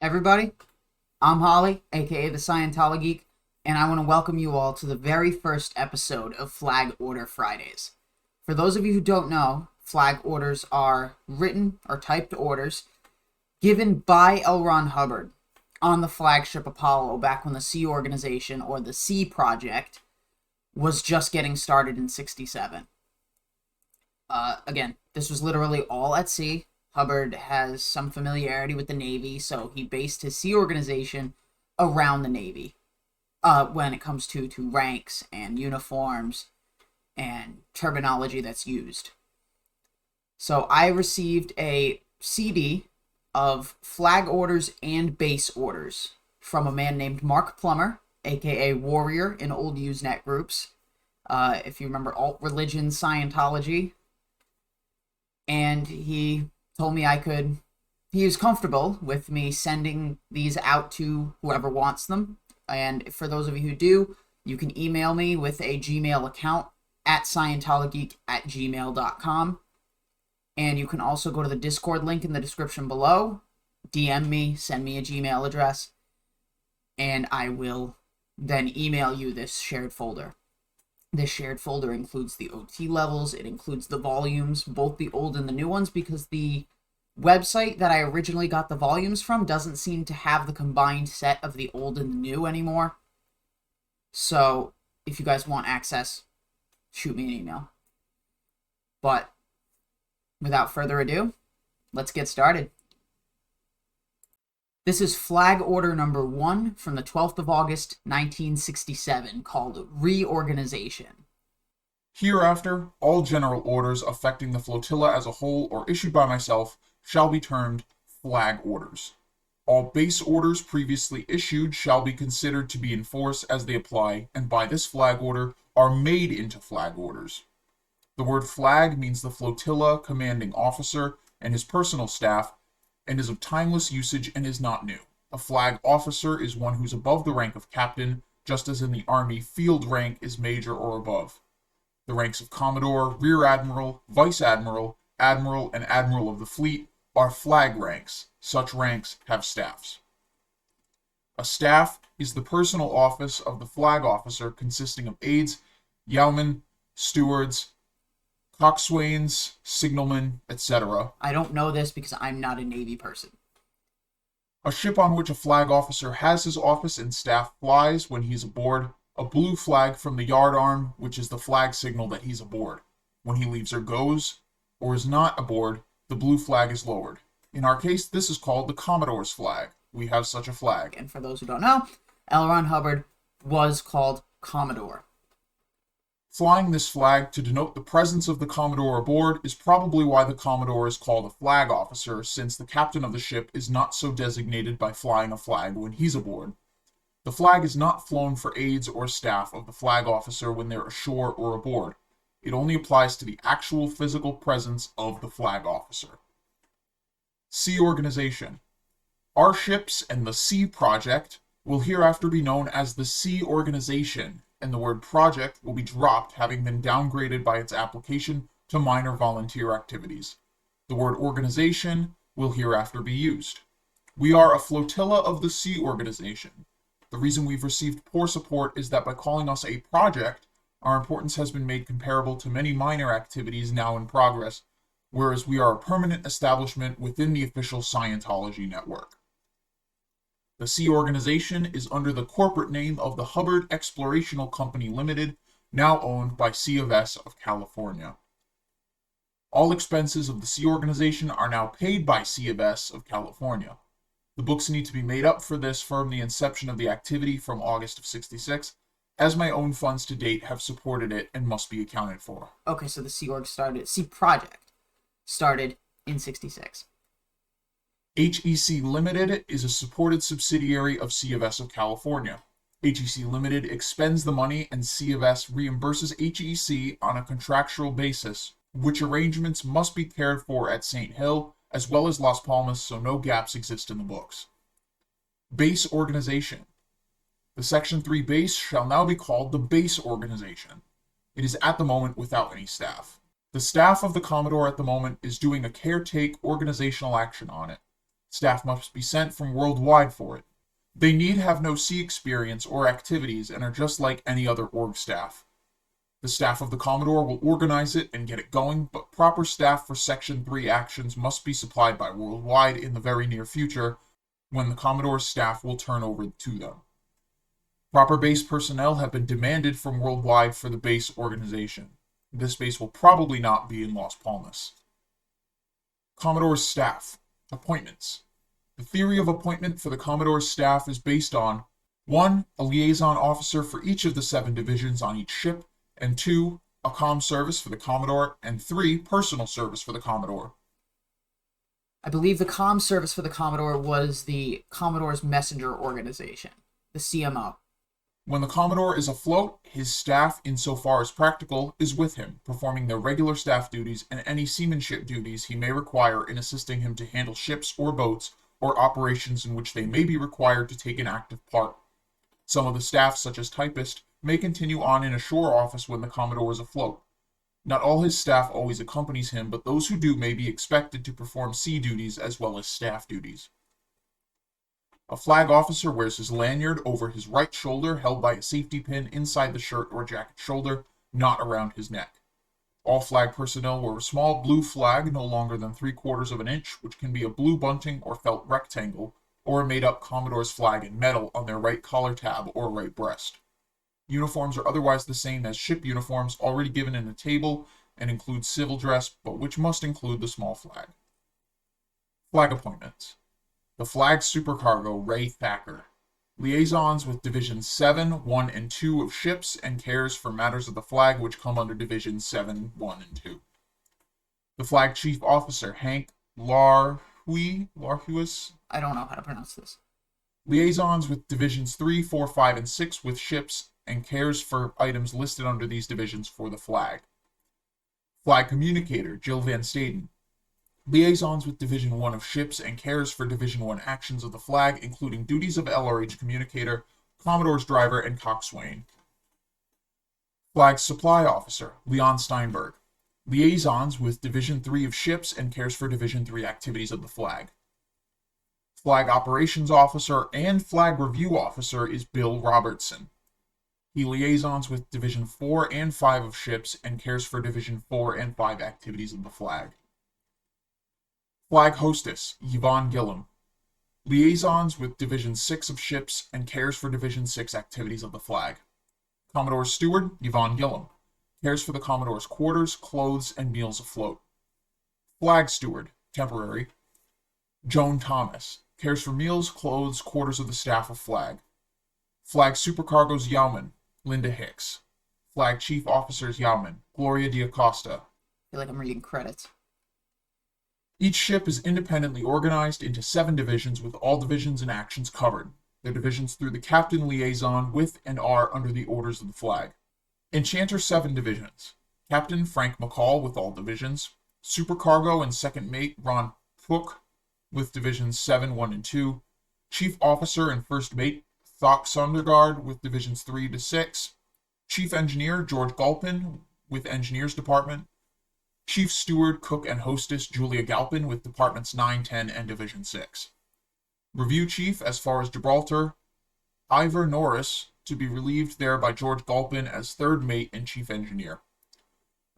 Everybody, I'm Holly, aka the ScientoloGeek, and I want to welcome you all to the very first episode of Flag Order Fridays. For those of you who don't know, flag orders are written or typed orders given by L. Ron Hubbard on the flagship Apollo back when the Sea Organization, or the Sea Project, was just getting started in 67. Again, this was literally all at sea. Hubbard has some familiarity with the Navy, so he based his Sea Organization around the Navy when it comes to ranks and uniforms and terminology that's used. So I received a CD of flag orders and base orders from a man named Mark Plummer, aka Warrior in old Usenet groups. If you remember alt religion Scientology. And he told me he was comfortable with me sending these out to whoever wants them. And for those of you who do, you can email me with a Gmail account at ScientoloGeek@gmail.com. And you can also go to the Discord link in the description below, DM me, send me a Gmail address, and I will then email you this shared folder. This shared folder includes the OT levels, it includes the volumes, both the old and the new ones, because the website that I originally got the volumes from doesn't seem to have the combined set of the old and the new anymore. So, if you guys want access, shoot me an email. But, without further ado, let's get started. This is flag order number 1 from the 12th of August, 1967, called Reorganization. Hereafter, all general orders affecting the flotilla as a whole or issued by myself shall be termed flag orders. All base orders previously issued shall be considered to be in force as they apply, and by this flag order are made into flag orders. The word flag means the flotilla commanding officer and his personal staff, and is of timeless usage and is not new. A flag officer is one who's above the rank of captain, just as in the Army, field rank is major or above. The ranks of Commodore, Rear Admiral, Vice Admiral, Admiral, and Admiral of the Fleet are flag ranks. Such ranks have staffs. A staff is the personal office of the flag officer, consisting of aides, yeomen, stewards, coxswains, signalmen, etc. I don't know this because I'm not a Navy person. A ship on which a flag officer has his office and staff flies when he's aboard a blue flag from the yardarm, which is the flag signal that he's aboard. When he leaves or goes, or is not aboard, the blue flag is lowered. In our case, this is called the Commodore's flag. We have such a flag. And for those who don't know, L. Ron Hubbard was called Commodore. Flying this flag to denote the presence of the Commodore aboard is probably why the Commodore is called a flag officer, since the captain of the ship is not so designated by flying a flag when he's aboard. The flag is not flown for aides or staff of the flag officer when they're ashore or aboard. It only applies to the actual physical presence of the flag officer. Sea Organization. Our ships and the Sea Project will hereafter be known as the Sea Organization, and the word project will be dropped, having been downgraded by its application to minor volunteer activities. The word organization will hereafter be used. We are a flotilla of the Sea Organization. The reason we've received poor support is that by calling us a project, our importance has been made comparable to many minor activities now in progress, whereas we are a permanent establishment within the official Scientology network. The Sea Organization is under the corporate name of the Hubbard Explorational Company Limited, now owned by C of S of California. All expenses of the Sea Organization are now paid by C of S of California. The books need to be made up for this from the inception of the activity from August of 66, as my own funds to date have supported it and must be accounted for. Okay, so the Sea Project started in 66. HEC Limited is a supported subsidiary of C of S of California. HEC Limited expends the money and C of S reimburses HEC on a contractual basis, which arrangements must be cared for at St. Hill as well as Las Palmas, so no gaps exist in the books. Base Organization. The Section 3 base shall now be called the Base Organization. It is at the moment without any staff. The staff of the Commodore at the moment is doing a caretake organizational action on it. Staff must be sent from worldwide for it. They need have no sea experience or activities and are just like any other org staff. The staff of the Commodore will organize it and get it going, but proper staff for Section 3 actions must be supplied by Worldwide in the very near future, when the Commodore's staff will turn over to them. Proper base personnel have been demanded from Worldwide for the base organization. This base will probably not be in Las Palmas. Commodore's staff. Appointments. The theory of appointment for the Commodore's staff is based on 1. A liaison officer for each of the 7 divisions on each ship, and 2. A comm service for the Commodore, and 3. Personal service for the Commodore. I believe the comm service for the Commodore was the Commodore's messenger organization, the CMO. When the Commodore is afloat, his staff, insofar as practical, is with him, performing their regular staff duties and any seamanship duties he may require in assisting him to handle ships or boats or operations in which they may be required to take an active part. Some of the staff, such as typist, may continue on in a shore office when the Commodore is afloat. Not all his staff always accompanies him, but those who do may be expected to perform sea duties as well as staff duties. A flag officer wears his lanyard over his right shoulder, held by a safety pin inside the shirt or jacket shoulder, not around his neck. All flag personnel wear a small blue flag no longer than 3/4 of an inch, which can be a blue bunting or felt rectangle, or a made-up Commodore's flag in metal on their right collar tab or right breast. Uniforms are otherwise the same as ship uniforms already given in the table and include civil dress, but which must include the small flag. Flag appointments. The flag supercargo Ray Thacker. Liaisons with Divisions 7, 1, and 2 of ships and cares for matters of the flag which come under Divisions 7, 1, and 2. The flag chief officer Hank Larhuis. I don't know how to pronounce this. Liaisons with Divisions 3, 4, 5, and 6 with ships and cares for items listed under these divisions for the flag. Flag communicator Jill Van Staden. Liaisons with Division 1 of ships and cares for Division 1 actions of the flag, including duties of LRH communicator, Commodore's driver, and coxswain. Flag supply officer Leon Steinberg. Liaisons with Division 3 of ships and cares for Division 3 activities of the flag. Flag operations officer and flag review officer is Bill Robertson. He liaisons with Division 4 and 5 of ships and cares for Division 4 and 5 activities of the flag. Flag hostess Yvonne Gillum. Liaisons with Division 6 of ships and cares for Division 6 activities of the flag. Commodore steward Yvonne Gillum. Cares for the Commodore's quarters, clothes, and meals afloat. Flag steward, temporary, Joan Thomas. Cares for meals, clothes, quarters of the staff of flag. Flag supercargo's Yowman, Linda Hicks. Flag chief officers Yowman, Gloria D'Acosta. I feel like I'm reading credits. Each ship is independently organized into 7 divisions with all divisions and actions covered. Their divisions through the captain liaison with and are under the orders of the flag. Enchanter 7 divisions. Captain Frank McCall with all divisions. Supercargo and second mate Ron Pook with divisions 7, 1, and 2. Chief officer and first mate Thok Sondergaard with divisions 3 to 6. Chief engineer George Galpin with engineers department. Chief steward, cook, and hostess Julia Galpin with departments 9, 10, and division 6. Review chief as far as Gibraltar, Ivor Norris, to be relieved there by George Galpin as third mate and chief engineer.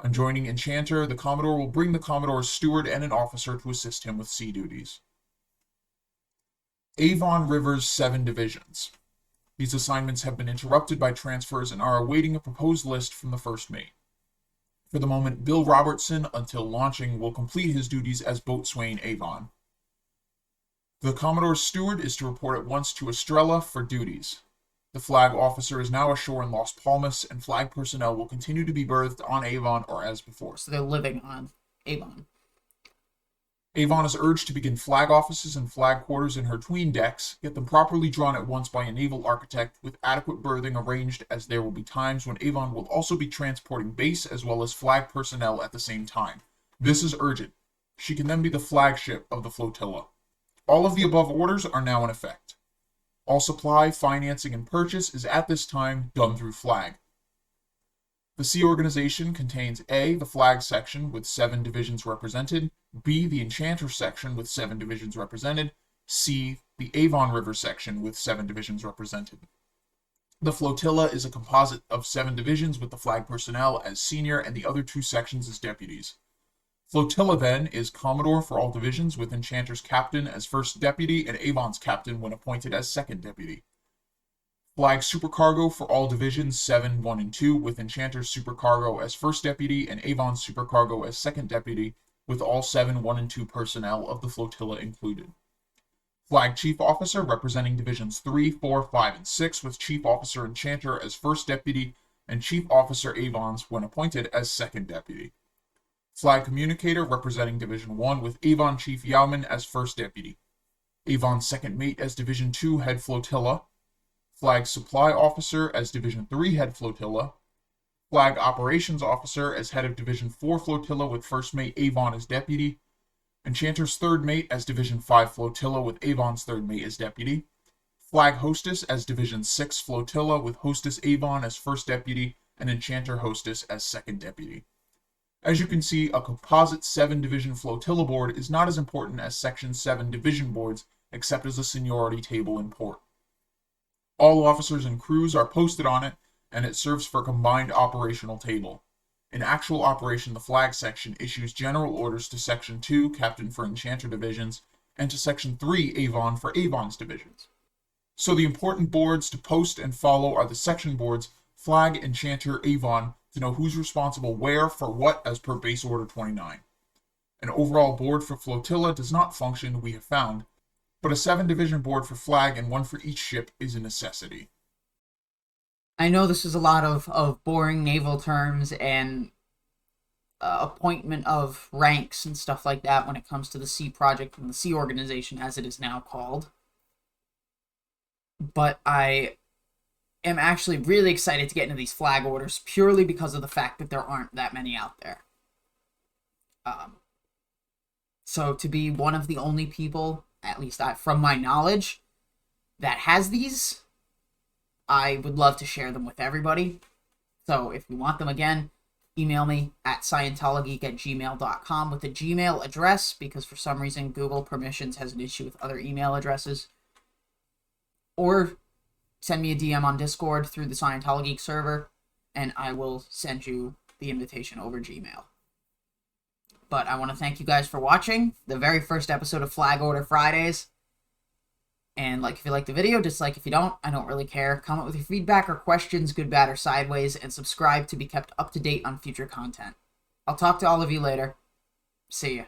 On joining Enchanter, the Commodore will bring the Commodore's steward and an officer to assist him with sea duties. Avon River's 7 divisions. These assignments have been interrupted by transfers and are awaiting a proposed list from the first mate. For the moment, Bill Robertson, until launching, will complete his duties as boatswain Avon. The Commodore's steward is to report at once to Estrella for duties. The flag officer is now ashore in Las Palmas, and flag personnel will continue to be berthed on Avon or as before. So they're living on Avon. Avon is urged to begin flag offices and flag quarters in her tween decks, get them properly drawn at once by a naval architect with adequate berthing arranged, as there will be times when Avon will also be transporting base as well as flag personnel at the same time. This is urgent. She can then be the flagship of the flotilla. All of the above orders are now in effect. All supply, financing, and purchase is at this time done through flag. The Sea Organization contains A, the flag section with 7 divisions represented, B, the Enchanter section with 7 divisions represented, C. The Avon River section with 7 divisions represented. The flotilla is a composite of 7 divisions with the flag personnel as senior and the other 2 sections as deputies. Flotilla, then, is Commodore for all divisions, with Enchanter's captain as first deputy and Avon's captain when appointed as second deputy. Flag Supercargo for all divisions 7, 1, and 2, with Enchanter's Supercargo as first deputy and Avon's Supercargo as second deputy, with all 7, 1, and 2 personnel of the flotilla included. Flag Chief Officer representing Divisions 3, 4, 5, and 6, with Chief Officer Enchanter as first deputy and Chief Officer Avon's when appointed as second deputy. Flag Communicator representing Division 1 with Avon Chief Yauman as first deputy. Avon second mate as Division 2 head flotilla. Flag Supply Officer as Division 3 head flotilla. Flag Operations Officer as head of Division 4 flotilla with first mate Avon as deputy. Enchanter's third mate as Division 5 flotilla with Avon's third mate as deputy. Flag Hostess as Division 6 flotilla with Hostess Avon as first deputy and Enchanter Hostess as second deputy. As you can see, a composite 7-division flotilla board is not as important as Section 7 division boards, except as a seniority table in port. All officers and crews are posted on it, and it serves for a combined operational table. In actual operation, the flag section issues general orders to Section 2, Captain for Enchanter divisions, and to Section 3, Avon for Avon's divisions. So the important boards to post and follow are the section boards, Flag, Enchanter, Avon, to know who's responsible where for what as per Base Order 29. An overall board for flotilla does not function, we have found, but a 7-division board for flag and 1 for each ship is a necessity. I know this is a lot of boring naval terms and appointment of ranks and stuff like that when it comes to the Sea Project and the Sea Organization, as it is now called. But I am actually really excited to get into these flag orders purely because of the fact that there aren't that many out there. So to be one of the only people, at least from my knowledge, that has these, I would love to share them with everybody. So if you want them, again, email me at ScientoloGeek@gmail.com with a Gmail address, because for some reason Google Permissions has an issue with other email addresses. Or send me a DM on Discord through the ScientoloGeek server, and I will send you the invitation over Gmail. But I want to thank you guys for watching the very first episode of Flag Order Fridays. And like if you like the video, dislike if you don't. I don't really care. Comment with your feedback or questions, good, bad, or sideways, and subscribe to be kept up to date on future content. I'll talk to all of you later. See ya.